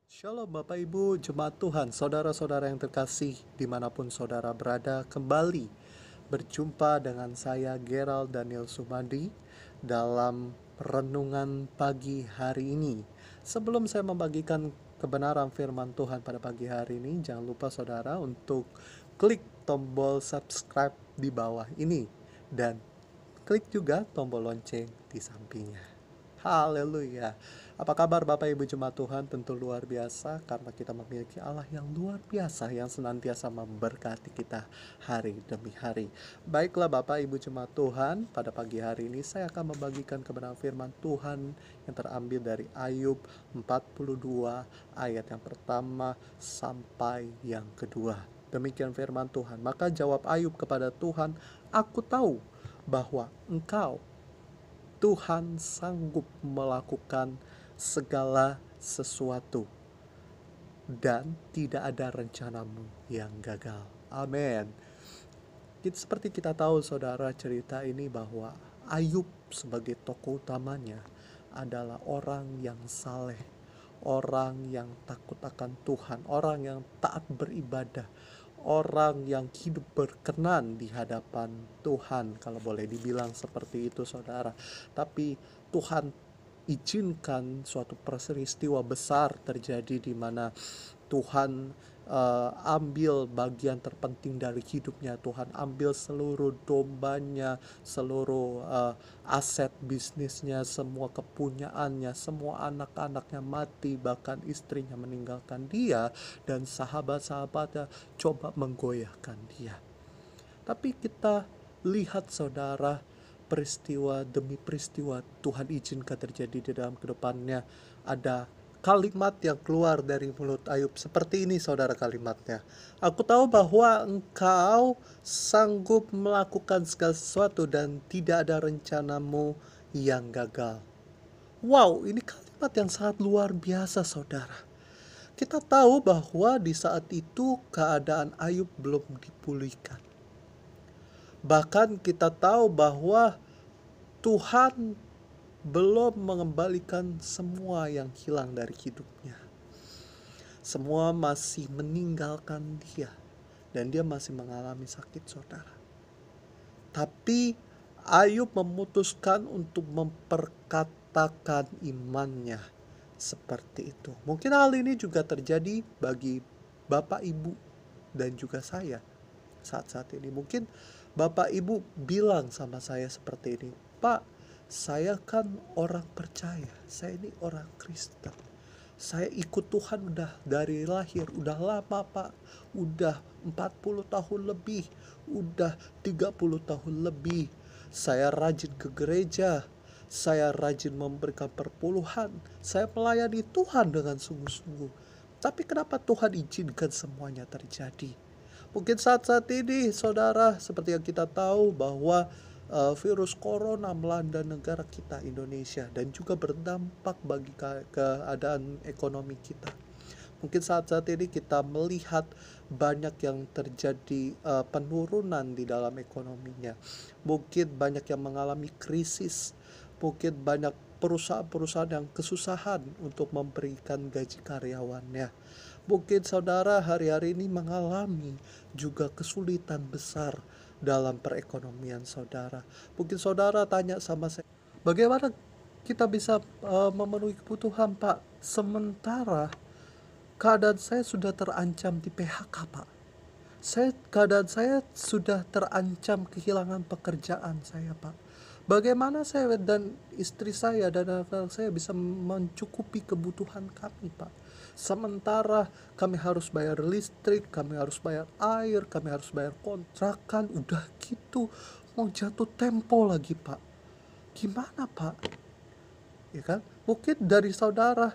Shalom Bapak Ibu, Jemaat Tuhan, saudara-saudara yang terkasih, dimanapun saudara berada, kembali berjumpa dengan saya Gerald Daniel Sumandi dalam renungan pagi hari ini. Sebelum saya membagikan kebenaran firman Tuhan pada pagi hari ini, jangan lupa saudara untuk klik tombol subscribe di bawah ini dan klik juga tombol lonceng di sampingnya. Haleluya. Apa kabar Bapak Ibu Jemaat Tuhan? Tentu luar biasa karena kita memiliki Allah yang luar biasa yang senantiasa memberkati kita hari demi hari. Baiklah Bapak Ibu Jemaat Tuhan, pada pagi hari ini saya akan membagikan kebenaran firman Tuhan yang terambil dari Ayub 42 ayat yang pertama sampai yang kedua. Demikian firman Tuhan. Maka jawab Ayub kepada Tuhan, "Aku tahu bahwa Engkau Tuhan sanggup melakukan segala sesuatu dan tidak ada rencanamu yang gagal." Amin. Seperti kita tahu saudara, cerita ini bahwa Ayub sebagai tokoh utamanya adalah orang yang saleh, orang yang takut akan Tuhan, orang yang taat beribadah, orang yang hidup berkenan di hadapan Tuhan, kalau boleh dibilang seperti itu saudara. Tapi Tuhan izinkan suatu peristiwa besar terjadi di mana Tuhan ambil bagian terpenting dari hidupnya. Tuhan ambil seluruh dombanya, seluruh aset bisnisnya, semua kepunyaannya, semua anak-anaknya mati, bahkan istrinya meninggalkan dia, dan sahabat-sahabatnya coba menggoyahkan dia. Tapi kita lihat saudara, peristiwa demi peristiwa Tuhan izinkan terjadi di dalam kedepannya. Ada kalimat yang keluar dari mulut Ayub seperti ini saudara, kalimatnya, "Aku tahu bahwa Engkau sanggup melakukan segala sesuatu dan tidak ada rencanamu yang gagal." Wow, ini kalimat yang sangat luar biasa saudara. Kita tahu bahwa di saat itu keadaan Ayub belum dipulihkan. Bahkan kita tahu bahwa Tuhan belum mengembalikan semua yang hilang dari hidupnya. Semua masih meninggalkan dia, dan dia masih mengalami sakit saudara. Tapi Ayub memutuskan untuk memperkatakan imannya seperti itu. Mungkin hal ini juga terjadi bagi Bapak Ibu dan juga saya saat-saat ini. Mungkin Bapak Ibu bilang sama saya seperti ini, "Pak, saya kan orang percaya, saya ini orang Kristen. Saya ikut Tuhan udah dari lahir, udah lama Pak, udah 40 tahun lebih, udah 30 tahun lebih. Saya rajin ke gereja, saya rajin memberikan perpuluhan, saya melayani Tuhan dengan sungguh-sungguh. Tapi kenapa Tuhan izinkan semuanya terjadi?" Mungkin saat-saat ini saudara, seperti yang kita tahu bahwa virus corona melanda negara kita Indonesia dan juga berdampak bagi keadaan ekonomi kita. Mungkin saat-saat ini kita melihat banyak yang terjadi penurunan di dalam ekonominya. Mungkin banyak yang mengalami krisis. Mungkin banyak perusahaan-perusahaan yang kesusahan untuk memberikan gaji karyawannya. Mungkin saudara hari-hari ini mengalami juga kesulitan besar dalam perekonomian saudara. Mungkin saudara tanya sama saya, "Bagaimana kita bisa memenuhi kebutuhan Pak? Sementara keadaan saya sudah terancam di PHK Pak. Keadaan saya sudah terancam kehilangan pekerjaan saya Pak. Bagaimana saya dan istri saya dan anak-anak saya bisa mencukupi kebutuhan kami Pak? Sementara kami harus bayar listrik, kami harus bayar air, kami harus bayar kontrakan, udah gitu mau jatuh tempo lagi Pak. Gimana Pak?" Ya kan? Mungkin dari saudara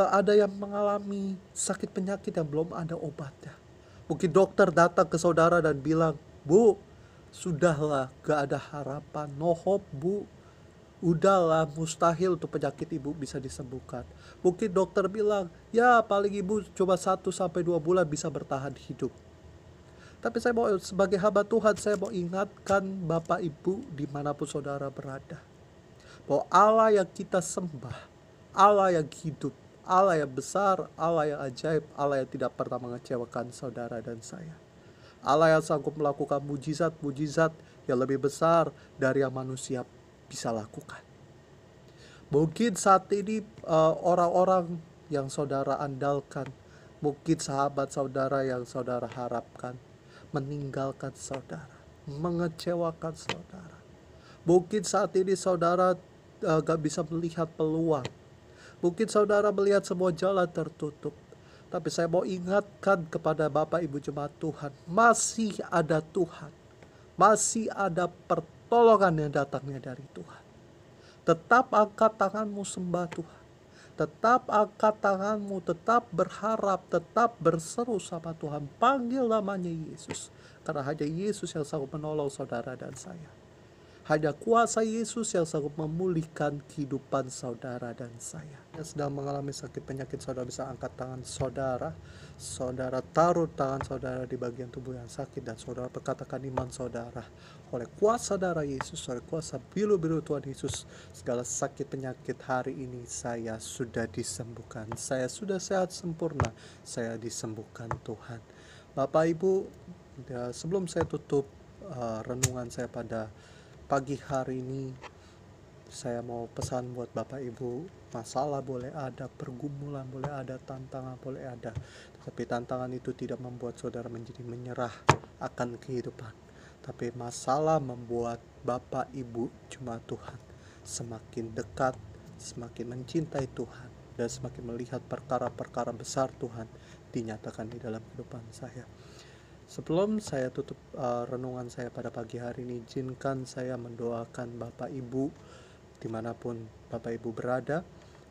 ada yang mengalami sakit penyakit yang belum ada obatnya. Mungkin dokter datang ke saudara dan bilang, "Bu, sudahlah, gak ada harapan, no hope Bu. Udahlah, mustahil untuk penyakit ibu bisa disembuhkan." Mungkin dokter bilang, "Ya paling ibu coba 1 sampai 2 bulan bisa bertahan hidup." Tapi saya mau, sebagai hamba Tuhan, saya mau ingatkan Bapak Ibu dimanapun saudara berada, bahwa Allah yang kita sembah, Allah yang hidup, Allah yang besar, Allah yang ajaib, Allah yang tidak pernah mengecewakan saudara dan saya. Allah yang sanggup melakukan mujizat-mujizat yang lebih besar dari yang manusia bisa lakukan. Mungkin saat ini orang-orang yang saudara andalkan, mungkin sahabat saudara yang saudara harapkan, meninggalkan saudara, mengecewakan saudara. Mungkin saat ini saudara gak bisa melihat peluang. Mungkin saudara melihat semua jalan tertutup. Tapi saya mau ingatkan kepada Bapak Ibu Jemaat Tuhan, masih ada Tuhan. Masih ada pertolongan yang datangnya dari Tuhan. Tetap angkat tanganmu sembah Tuhan. Tetap angkat tanganmu, tetap berharap, tetap berseru sama Tuhan. Panggil namanya Yesus. Karena hanya Yesus yang sanggup menolong saudara dan saya. Hanya kuasa Yesus yang sanggup memulihkan kehidupan saudara dan saya. Yang sedang mengalami sakit penyakit, saudara bisa angkat tangan saudara. Saudara taruh tangan saudara di bagian tubuh yang sakit dan saudara berkatakan iman saudara. Oleh kuasa darah Yesus, oleh kuasa biru-biru Tuhan Yesus, segala sakit penyakit hari ini saya sudah disembuhkan. Saya sudah sehat sempurna, saya disembuhkan Tuhan. Bapak Ibu, sebelum saya tutup renungan saya pada pagi hari ini, saya mau pesan buat Bapak Ibu, masalah boleh ada, pergumulan boleh ada, tantangan boleh ada, tapi tantangan itu tidak membuat saudara menjadi menyerah akan kehidupan. Tapi masalah membuat Bapak Ibu Jemaat Tuhan semakin dekat, semakin mencintai Tuhan, dan semakin melihat perkara-perkara besar Tuhan dinyatakan di dalam kehidupan saya. Sebelum saya tutup renungan saya pada pagi hari ini, izinkan saya mendoakan Bapak Ibu dimanapun Bapak Ibu berada.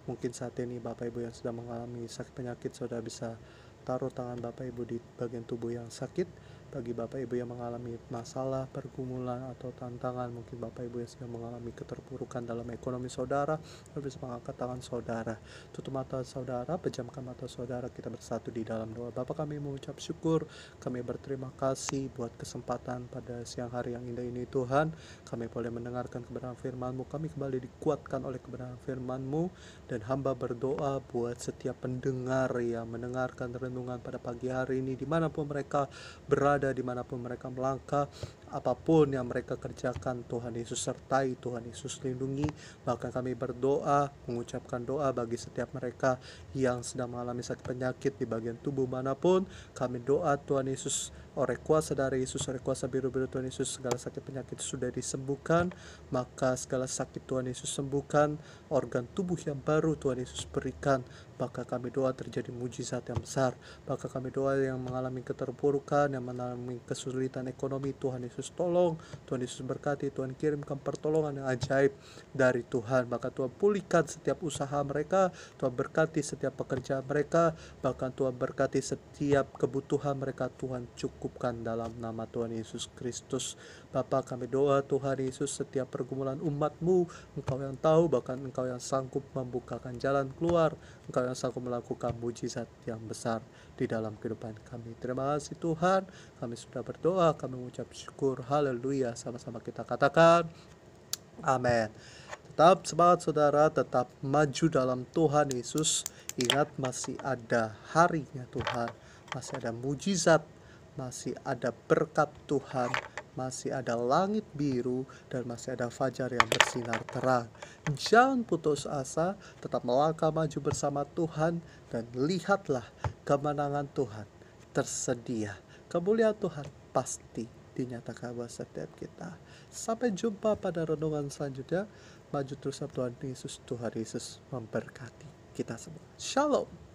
Mungkin saat ini Bapak Ibu yang sedang mengalami sakit penyakit, saudara bisa taruh tangan Bapak Ibu di bagian tubuh yang sakit. Bagi Bapak Ibu yang mengalami masalah, pergumulan, atau tantangan, mungkin Bapak Ibu yang sedang mengalami keterpurukan dalam ekonomi saudara, saudara bisa mengangkat tangan saudara. Tutup mata saudara, pejamkan mata saudara, kita bersatu di dalam doa. Bapa, kami mengucap syukur, kami berterima kasih buat kesempatan pada siang hari yang indah ini Tuhan. Kami boleh mendengarkan kebenaran firman-Mu, kami kembali dikuatkan oleh kebenaran firman-Mu, dan hamba berdoa buat setiap pendengar yang mendengarkan renungan pada pagi hari ini, dimanapun mereka berada, dimanapun mereka melangkah, apapun yang mereka kerjakan, Tuhan Yesus sertai, Tuhan Yesus lindungi. Bahkan kami berdoa, mengucapkan doa bagi setiap mereka yang sedang mengalami sakit penyakit di bagian tubuh manapun. Kami doa Tuhan Yesus, oleh kuasa dari Yesus, oleh kuasa biru-biru Tuhan Yesus, segala sakit penyakit sudah disembuhkan. Maka segala sakit Tuhan Yesus sembuhkan, organ tubuh yang baru Tuhan Yesus berikan. Maka kami doa terjadi mujizat yang besar. Maka kami doa yang mengalami keterpurukan, yang mengalami kesulitan ekonomi, Tuhan Yesus tolong, Tuhan Yesus berkati, Tuhan kirimkan pertolongan yang ajaib dari Tuhan. Maka Tuhan pulihkan setiap usaha mereka, Tuhan berkati setiap pekerjaan mereka, bahkan Tuhan berkati setiap kebutuhan mereka, Tuhan cukupkan dalam nama Tuhan Yesus Kristus. Bapa, kami doa Tuhan Yesus, setiap pergumulan umat-Mu, Engkau yang tahu, bahkan Engkau yang sanggup membukakan jalan keluar, Engkau yang sanggup melakukan mujizat yang besar di dalam kehidupan kami. Terima kasih Tuhan, kami sudah berdoa, kami mengucap syukur, haleluya. Sama-sama kita katakan amin. Tetap semangat saudara, tetap maju dalam Tuhan Yesus. Ingat, masih ada harinya Tuhan, masih ada mujizat, masih ada berkat Tuhan, masih ada langit biru, dan masih ada fajar yang bersinar terang. Jangan putus asa, tetap melangkah maju bersama Tuhan, dan lihatlah kemenangan Tuhan tersedia. Kemuliaan Tuhan pasti dinyatakan buat setiap kita. Sampai jumpa pada renungan selanjutnya. Maju terus Tuhan Yesus, Tuhan Yesus memberkati kita semua. Shalom.